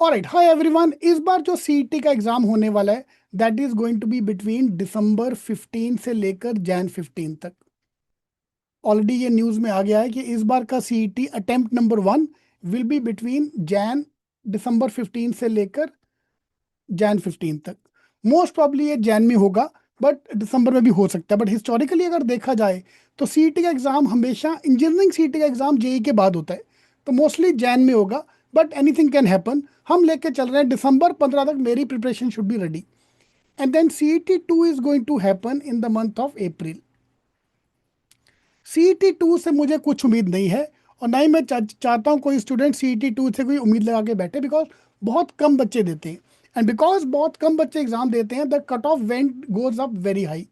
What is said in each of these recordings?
Alright, hi everyone. इस बार जो CET का एग्जाम होने वाला है that is going to be between दिसंबर 15 से लेकर जैन 15 तक। ऑलरेडी ये न्यूज़ में आ गया है कि इस बार का CET attempt number 1 will be between Jan दिसंबर 15 से लेकर जैन 15 तक। मोस्ट प्रॉब्ली ये जैन में होगा, बट दिसंबर में भी हो सकता है। बट हिस्टोरिकली अगर देखा जाए तो सीईटी का एग्जाम हमेशा, इंजीनियरिंग सीईटी का एग्जाम जेई के बाद होता है, तो मोस्टली जैन में होगा। But anything can happen. हम लेके चल रहे हैं दिसंबर 15 तक, मेरी preparation should be ready. And then CET 2 is going to happen in the month of April. CET 2 से मुझे कुछ उम्मीद नहीं है, और ना ही मैं चाहता हूँ कोई स्टूडेंट सीईटी 2 से कोई उम्मीद लगा के बैठे, बिकॉज बहुत कम बच्चे देते हैं। एंड बिकॉज बहुत कम बच्चे एग्जाम देते हैं, the cut off went goes up very high.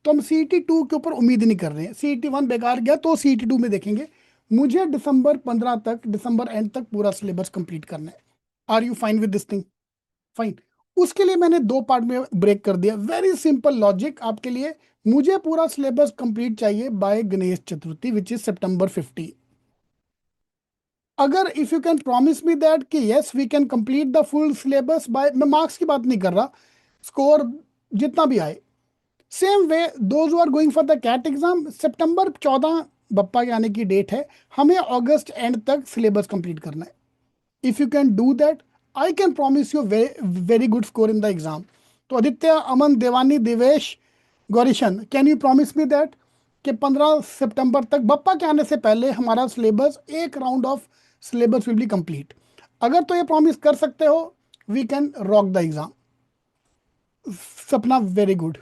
तो हम सीईटी 2 के ऊपर उम्मीद नहीं कर रहे हैं। सीईटी 1 बेकार गया तो सीईटी 2 में देखेंगे। मुझे दिसंबर 15 तक, दिसंबर एंड तक पूरा सिलेबस कंप्लीट करना है। Are you fine with this thing? Fine. उसके लिए मैंने दो पार्ट में ब्रेक कर दिया। वेरी सिंपल लॉजिक आपके लिए। मुझे पूरा सिलेबस कंप्लीट चाहिए by Ganesh Chaturthi which is सितंबर 15। अगर if you can promise me that कि yes we can complete the full syllabus by, मैं मार्क्स की बात नहीं कर रहा, स्कोर जितना भी आए। Same way those are going for the CAT exam, सितंबर 14 बप्पा के आने की डेट है, हमें अगस्त एंड तक सिलेबस कंप्लीट करना है। If you can do that, I can promise you very good score in the exam. तो Aditya, Aman, Devani, Devesh, Gaurishan, can you promise me that कि 15 सितंबर तक बप्पा के आने से पहले हमारा सिलेबस, एक round of syllabus will be complete? अगर तो ये प्रॉमिस कर सकते हो, we can rock the exam. Sapna very good,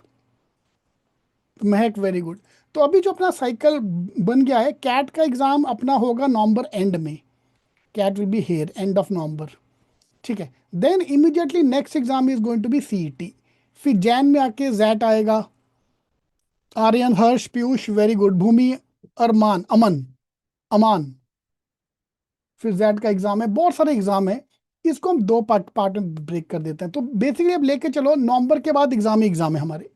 Mehak very good. तो अभी जो अपना साइकिल बन गया है, कैट का एग्जाम अपना होगा नवंबर एंड में। CAT will be here end of November, ठीक है। Then immediately next exam is going to be CET. फिर जैन में आके जैट आएगा। Aryan, Harsh, Piyush very good, Bhumi, Arman, Aman, Aman. फिर जैट का एग्जाम है, बहुत सारे एग्जाम है। इसको हम दो पार्ट में ब्रेक कर देते हैं। तो बेसिकली अब लेके चलो, नवंबर के बाद एग्जाम ही एग्जाम है हमारे।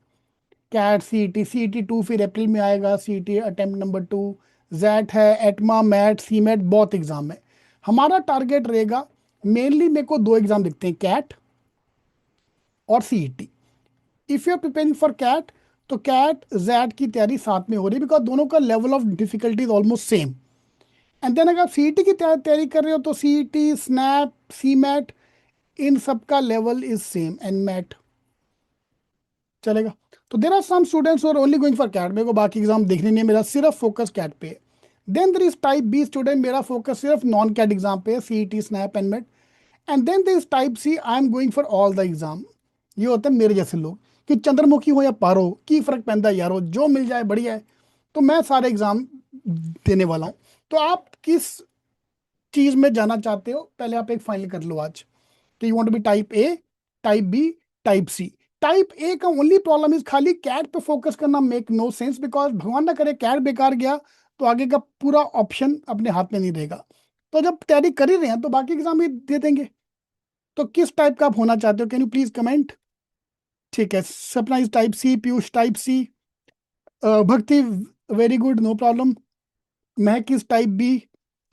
कैट, सीईटी, सीईटी 2 फिर अप्रैल में आएगा, सीईटी अटेम्प्ट नंबर 2। जैट है, एटमा, मैट, सी मैट, बहुत एग्जाम है। हमारा टारगेट रहेगा, मेनली मेरे को दो एग्जाम दिखते हैं, कैट और CET. If you are preparing for CAT, तो कैट जैट की तैयारी साथ में हो रही है, बिकॉज दोनों का level of difficulty is almost same. And then अगर आप सीईटी की तैयारी कर रहे हो, तो सीईटी, स्नैप, सी मैट, इन सब का level is same, and MAT चलेगा। तो there are some students are only going for CAT, मेरे को बाकी एग्जाम देखने नहीं है, मेरा सिर्फ फोकस कैट पे है। Then there is type B student, मेरा फोकस सिर्फ नॉन कैट एग्जाम पे है, CET, SNAP and MAT. And then this type C, I am going for all the exam. ये होते हैं मेरे जैसे लोग कि चंद्रमुखी हो या पारो, की फर्क पैंदा है यारो, जो मिल जाए बढ़िया है। तो मैं सारे एग्जाम देने वाला हूँ। तो आप किस चीज में जाना चाहते हो, पहले आप एक फाइनल कर लो आज कि you want to be type A, type B, type C. Type A का ओनली प्रॉब्लम इज खाली कैट पे फोकस करना मेक नो सेंस, बिकॉज भगवान ना करे कैट बेकार गया तो आगे का पूरा ऑप्शन अपने हाथ में नहीं रहेगा। तो जब तैयारी कर ही रहे हैं तो बाकी एग्जाम भी दे देंगे। तो किस टाइप का आप होना चाहते हो, कैन यू प्लीज कमेंट? ठीक है, Sapna is type C, Piyush type C, Bhakti very good, no problem, Mehak is type B.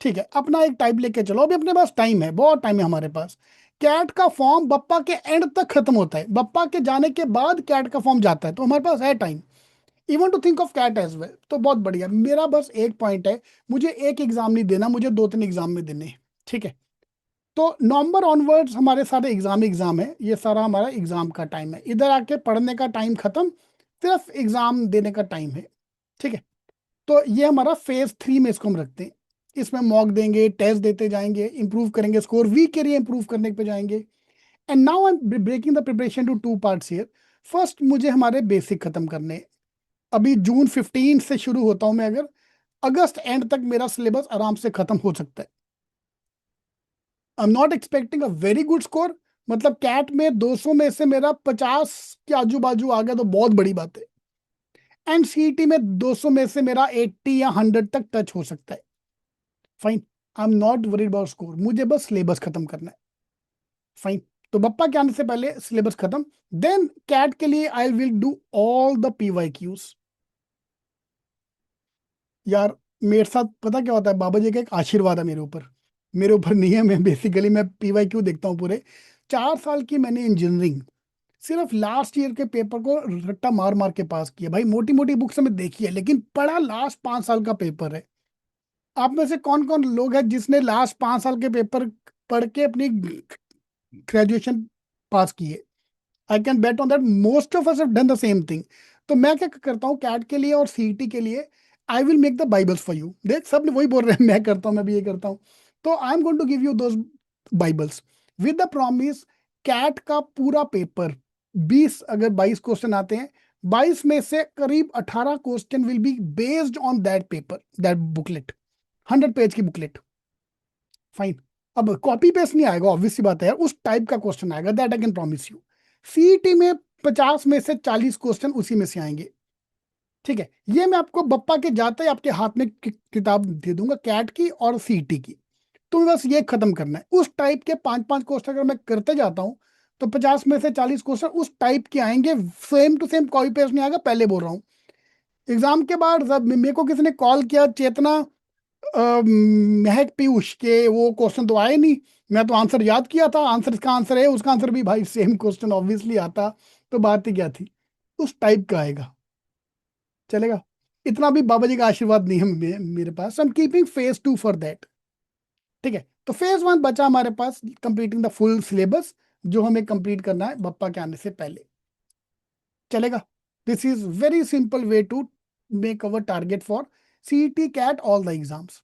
ठीक है, अपना एक टाइप लेके चलो, अभी अपने पास टाइम है, बहुत टाइम है हमारे पास। कैट का फॉर्म बप्पा के एंड तक खत्म होता है, बप्पा के जाने के बाद कैट का फॉर्म जाता है, तो हमारे पास है time even to think of CAT as well. तो बहुत बढ़िया। मेरा बस एक पॉइंट है, मुझे एक एग्जाम नहीं देना, मुझे दो तीन एग्जाम में देने हैं, ठीक है। तो नवंबर ऑनवर्ड्स हमारे सारे एग्जाम है, ये सारा हमारा एग्जाम का टाइम है। इधर आके पढ़ने का टाइम खत्म, सिर्फ एग्जाम देने का टाइम है, ठीक है। तो ये हमारा फेज 3 में इसको हम रखते हैं। इसमें मॉक देंगे, टेस्ट देते जाएंगे, इंप्रूव करेंगे स्कोर, वीक के लिए इंप्रूव करने पे जाएंगे। And now I am breaking the preparation to two parts here. First मुझे हमारे बेसिक खत्म करने हैं। अभी जून 15 से शुरू होता हूं मैं, अगर अगस्त एंड तक मेरा सिलेबस आराम से खत्म हो सकता है। I am not expecting a very good score, मतलब कैट में 200 में से मेरा 50 के आजू बाजू आ गया तो बहुत बड़ी बात है। एंड सीईटी में 200 में से मेरा 80 या 100 तक टच हो सकता है। Fine, I am not worried about score, मुझे बस सिलेबस खत्म करना है। फाइन। तो बप्पा के आने से पहले सिलेबस खत्म। देन कैट के लिए I will do all the PYQs। यार मेरे साथ पता क्या होता है, बाबा जी का एक आशीर्वाद है मेरे ऊपर। मेरे ऊपर नहीं है, मैं बेसिकली मैं PYQ देखता हूँ पूरे 4 साल की मैंने इंजीनियरिंग सिर्फ लास्ट ईयर के पेपर को रट्टा मार मार के पास किया भाई। मोटी मोटी बुक्स में देखी है, लेकिन पढ़ा लास्ट 5 साल का पेपर है। आप में से कौन कौन लोग हैं जिसने लास्ट 5 साल के पेपर पढ़ के अपनी ग्रेजुएशन पास की है? I can bet on that most of us have done the same thing. तो मैं क्या करता हूँ कैट के लिए और सीईटी के लिए, I will make the Bibles for you. देख सब वही बोल रहे हैं, मैं करता हूँ, मैं भी ये करता हूँ। तो I am going to give you those bibles with the promise, CAT का पूरा पेपर 20 अगर 22 क्वेश्चन आते हैं, 22 में से करीब 18 question will be based on that paper, that booklet, 100 page की बुकलेट। फाइन। अब कॉपी पेस्ट नहीं आएगा, ऑब्वियस सी बात है यार, उस टाइप का क्वेश्चन आएगा, that I can promise you. CET में 50 में से 40 क्वेश्चन उसी में से आएंगे। ठीक है, ये मैं आपको बप्पा के जाते ही आपके हाथ में किताब दे दूंगा, कैट की और सीईटी की। तुम्हें बस ये खत्म करना है। उस टाइप के 5-5 क्वेश्चन अगर मैं करते जाता हूँ तो 50 में से 40 क्वेश्चन उस टाइप के आएंगे। Same to same copy paste नहीं आएगा, पहले बोल रहा हूँ। एग्जाम के बाद जब मेरे को किसी ने कॉल किया, चेतना महक पीयूष के वो क्वेश्चन तो आए नहीं, मैं तो आंसर याद किया था, आंसर इसका आंसर है, उसका आंसर भी भाई सेम क्वेश्चन ऑब्वियसली आता, तो बात ही क्या थी। उस टाइप का आएगा, चलेगा। इतना भी बाबा जी का आशीर्वाद नहीं है मेरे पास, I am keeping phase 2 for that. ठीक है, तो फेज 1 बचा हमारे पास, कंप्लीटिंग द फुल सिलेबस, जो हमें कंप्लीट करना है बप्पा के आने से पहले, चलेगा। This is very simple way to make our target for CET CAT all the exams.